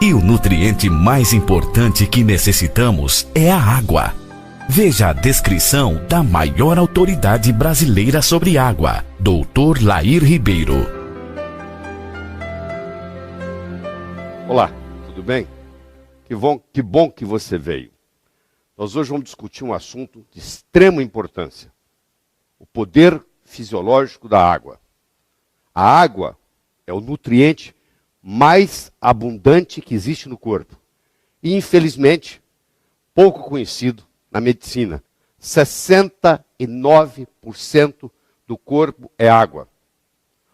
que o nutriente mais importante que necessitamos é a água. Veja a descrição da maior autoridade brasileira sobre água, Dr. Lair Ribeiro. Olá, tudo bem? Que bom que você veio. Nós hoje vamos discutir um assunto de extrema importância: o poder fisiológico da água. A água é o nutriente mais abundante que existe no corpo. E, infelizmente, pouco conhecido na medicina. 69% do corpo é água.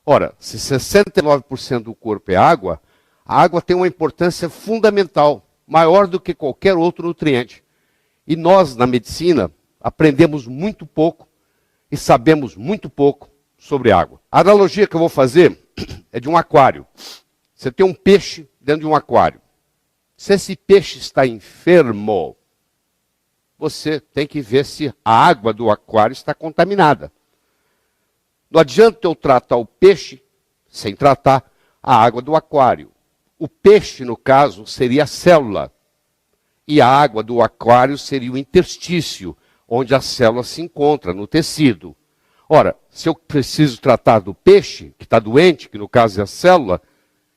Ora, se 69% do corpo é água, a água tem uma importância fundamental, maior do que qualquer outro nutriente. E nós, na medicina, aprendemos muito pouco e sabemos muito pouco sobre água. A analogia que eu vou fazer é de um aquário. Você tem um peixe dentro de um aquário. Se esse peixe está enfermo, você tem que ver se a água do aquário está contaminada. Não adianta eu tratar o peixe sem tratar a água do aquário. O peixe, no caso, seria a célula. E a água do aquário seria o interstício, onde a célula se encontra, no tecido. Ora, se eu preciso tratar do peixe, que está doente, que no caso é a célula,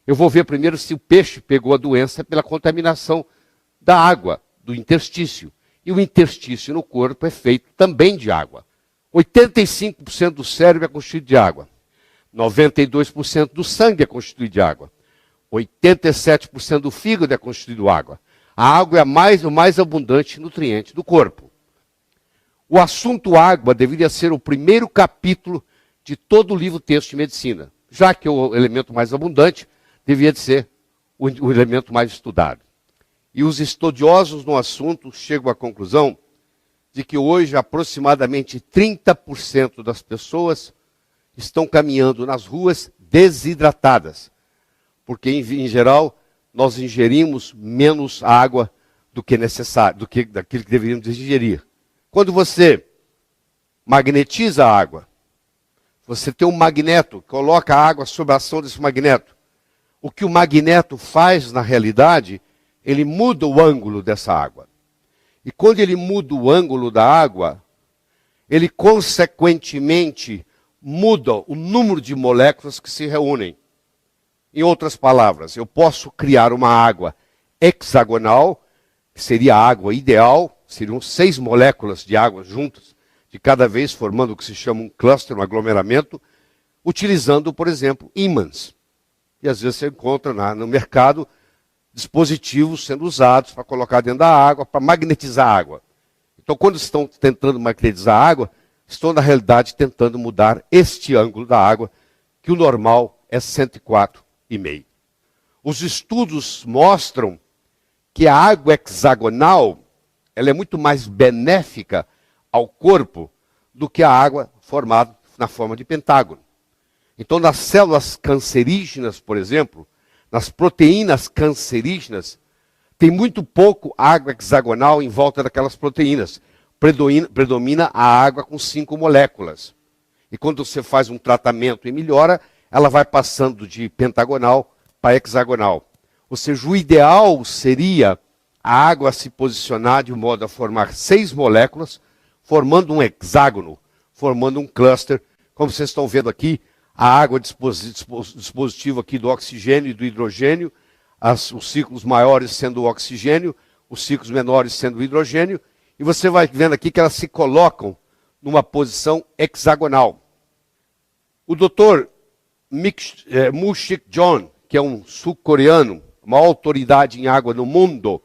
eu vou ver primeiro se o peixe pegou a doença pela contaminação da água, do interstício. E o interstício no corpo é feito também de água. 85% do cérebro é constituído de água. 92% do sangue é constituído de água. 87% do fígado é constituído de água. A água é o mais abundante nutriente do corpo. O assunto água deveria ser o primeiro capítulo de todo o livro texto de medicina, já que o elemento mais abundante deveria ser o elemento mais estudado. E os estudiosos no assunto chegam à conclusão de que hoje aproximadamente 30% das pessoas estão caminhando nas ruas desidratadas, porque em geral nós ingerimos menos água do que necessário, daquilo que deveríamos ingerir. Quando você magnetiza a água, você tem um magneto, coloca a água sob a ação desse magneto. O que o magneto faz, na realidade, ele muda o ângulo dessa água. E quando ele muda o ângulo da água, ele consequentemente muda o número de moléculas que se reúnem. Em outras palavras, eu posso criar uma água hexagonal, que seria a água ideal, seriam 6 moléculas de água juntas, de cada vez formando o que se chama um cluster, um aglomeramento, utilizando, por exemplo, ímãs. E às vezes você encontra no mercado dispositivos sendo usados para colocar dentro da água, para magnetizar a água. Então, quando estão tentando magnetizar a água, estão, na realidade, tentando mudar este ângulo da água, que o normal é 104,5. Os estudos mostram que a água hexagonal ela é muito mais benéfica ao corpo do que a água formada na forma de pentágono. Então, nas células cancerígenas, por exemplo, nas proteínas cancerígenas, tem muito pouco água hexagonal em volta daquelas proteínas. Predomina a água com 5 moléculas. E quando você faz um tratamento e melhora, ela vai passando de pentagonal para hexagonal. Ou seja, o ideal seria a água se posicionar de modo a formar 6 moléculas, formando um hexágono, formando um cluster. Como vocês estão vendo aqui, a água dispositivo aqui do oxigênio e do hidrogênio, os ciclos maiores sendo o oxigênio, os ciclos menores sendo o hidrogênio, e você vai vendo aqui que elas se colocam numa posição hexagonal. O Dr. Moo-Sik John, que é um sul-coreano, uma autoridade em água no mundo,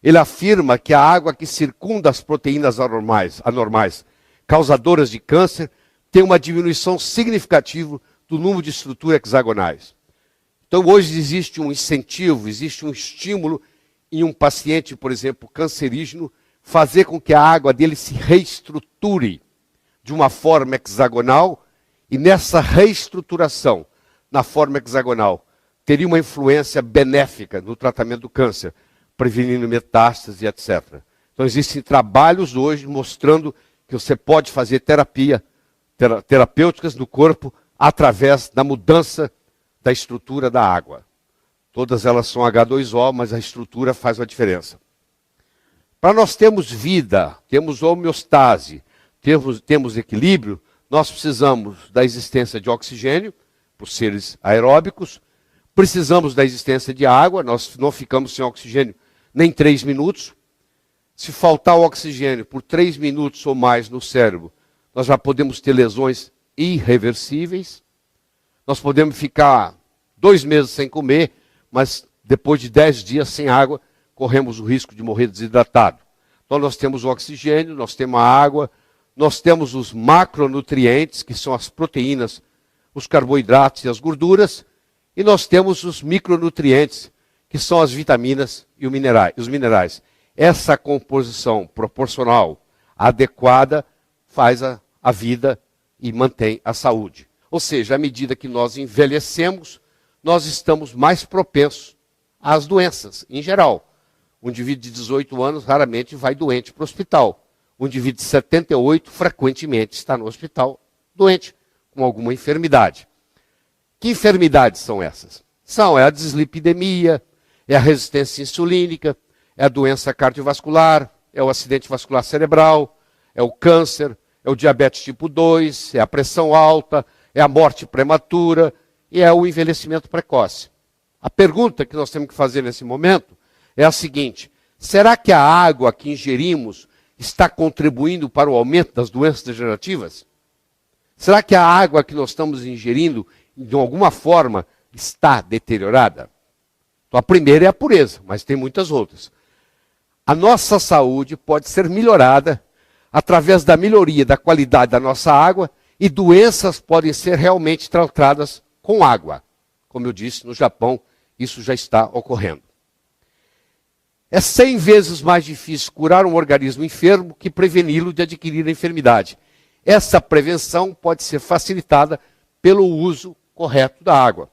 ele afirma que a água que circunda as proteínas anormais causadoras de câncer tem uma diminuição significativa do número de estruturas hexagonais. Então, hoje existe um incentivo, existe um estímulo em um paciente, por exemplo, cancerígeno, fazer com que a água dele se reestruture de uma forma hexagonal, e nessa reestruturação, na forma hexagonal, teria uma influência benéfica no tratamento do câncer, prevenindo metástase, etc. Então, existem trabalhos hoje mostrando que você pode fazer terapêuticas no corpo através da mudança da estrutura da água. Todas elas são H2O, mas a estrutura faz a diferença. Para nós termos vida, temos homeostase, temos equilíbrio, nós precisamos da existência de oxigênio, por seres aeróbicos, precisamos da existência de água, nós não ficamos sem oxigênio nem 3 minutos. Se faltar o oxigênio por 3 minutos ou mais no cérebro, nós já podemos ter lesões irreversíveis. Nós podemos ficar 2 meses sem comer, mas depois de 10 dias sem água, corremos o risco de morrer desidratado. Então nós temos o oxigênio, nós temos a água, nós temos os macronutrientes, que são as proteínas, os carboidratos e as gorduras, e nós temos os micronutrientes, que são as vitaminas e os minerais. Essa composição proporcional adequada faz a vida e mantém a saúde. Ou seja, à medida que nós envelhecemos, nós estamos mais propensos às doenças, em geral. Um indivíduo de 18 anos raramente vai doente para o hospital. Um indivíduo de 78 frequentemente está no hospital doente, com alguma enfermidade. Que enfermidades são essas? É a dislipidemia, é a resistência insulínica, é a doença cardiovascular, é o acidente vascular cerebral, é o câncer, é o diabetes tipo 2, é a pressão alta, é a morte prematura e é o envelhecimento precoce. A pergunta que nós temos que fazer nesse momento é a seguinte: será que a água que ingerimos está contribuindo para o aumento das doenças degenerativas? Será que a água que nós estamos ingerindo, de alguma forma, está deteriorada? Então, a primeira é a pureza, mas tem muitas outras. A nossa saúde pode ser melhorada através da melhoria da qualidade da nossa água, e doenças podem ser realmente tratadas com água. Como eu disse, no Japão, isso já está ocorrendo. É 100 vezes mais difícil curar um organismo enfermo que preveni-lo de adquirir a enfermidade. Essa prevenção pode ser facilitada pelo uso correto da água.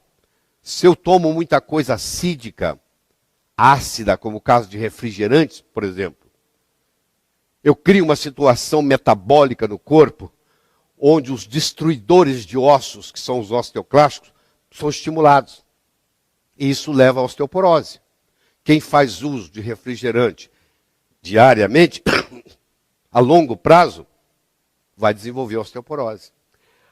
Se eu tomo muita coisa acídica, ácida, como o caso de refrigerantes, por exemplo, eu crio uma situação metabólica no corpo, onde os destruidores de ossos, que são os osteoclastos, são estimulados. E isso leva à osteoporose. Quem faz uso de refrigerante diariamente, a longo prazo, vai desenvolver osteoporose.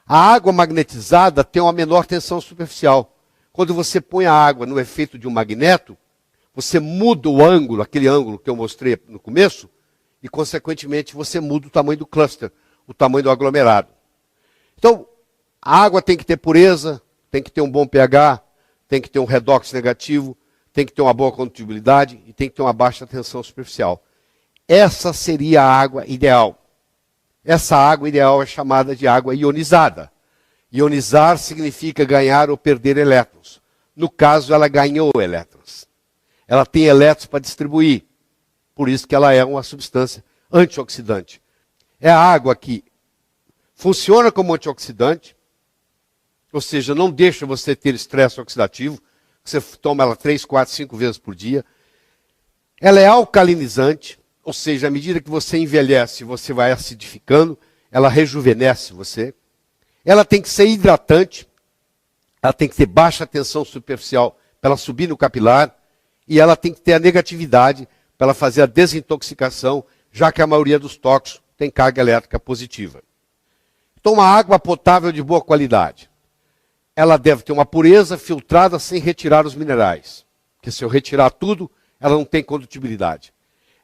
A água magnetizada tem uma menor tensão superficial. Quando você põe a água no efeito de um magneto, você muda o ângulo, aquele ângulo que eu mostrei no começo, e, consequentemente, você muda o tamanho do cluster, o tamanho do aglomerado. Então, a água tem que ter pureza, tem que ter um bom pH, tem que ter um redox negativo, tem que ter uma boa condutibilidade e tem que ter uma baixa tensão superficial. Essa seria a água ideal. Essa água ideal é chamada de água ionizada. Ionizar significa ganhar ou perder elétrons. No caso, ela ganhou elétrons. Ela tem elétrons para distribuir. Por isso que ela é uma substância antioxidante. É a água que funciona como antioxidante, ou seja, não deixa você ter estresse oxidativo. Você toma ela 3, 4, 5 vezes por dia. Ela é alcalinizante, ou seja, à medida que você envelhece, você vai acidificando, ela rejuvenesce você. Ela tem que ser hidratante, ela tem que ter baixa tensão superficial para ela subir no capilar, e ela tem que ter a negatividade para ela fazer a desintoxicação, já que a maioria dos tóxicos tem carga elétrica positiva. Então, uma água potável de boa qualidade. Ela deve ter uma pureza filtrada sem retirar os minerais. Porque se eu retirar tudo, ela não tem condutibilidade.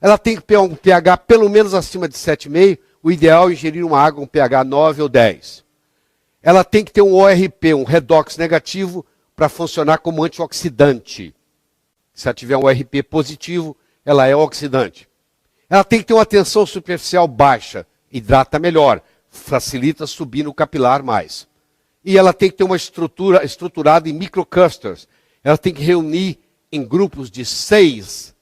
Ela tem que ter um pH pelo menos acima de 7,5. O ideal é ingerir uma água com pH 9 ou 10. Ela tem que ter um ORP, um redox negativo, para funcionar como antioxidante. Se ela tiver um ORP positivo, ela é oxidante. Ela tem que ter uma tensão superficial baixa, hidrata melhor, facilita subir no capilar mais. E ela tem que ter uma estrutura estruturada em microclusters. Ela tem que reunir em grupos de 6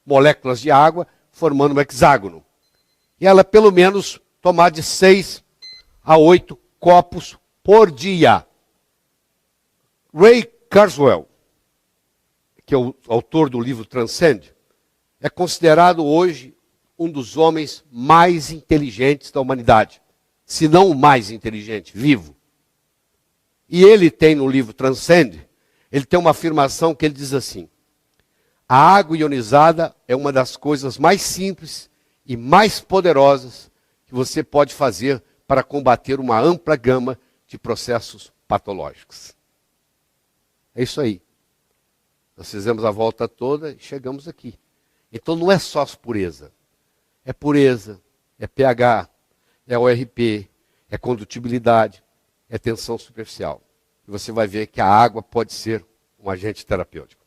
moléculas de água, formando um hexágono. E ela, pelo menos, tomar de 6 a 8 copos por dia. Ray Kurzweil, que é o autor do livro Transcend, é considerado hoje um dos homens mais inteligentes da humanidade, se não o mais inteligente, vivo. E ele tem no livro Transcend, Ele tem uma afirmação que ele diz assim: a água ionizada é uma das coisas mais simples e mais poderosas que você pode fazer para combater uma ampla gama de processos patológicos. É isso aí. Nós fizemos a volta toda e chegamos aqui. Então não é só pureza. É pureza, é pH, é ORP, é condutibilidade, é tensão superficial. E você vai ver que a água pode ser um agente terapêutico.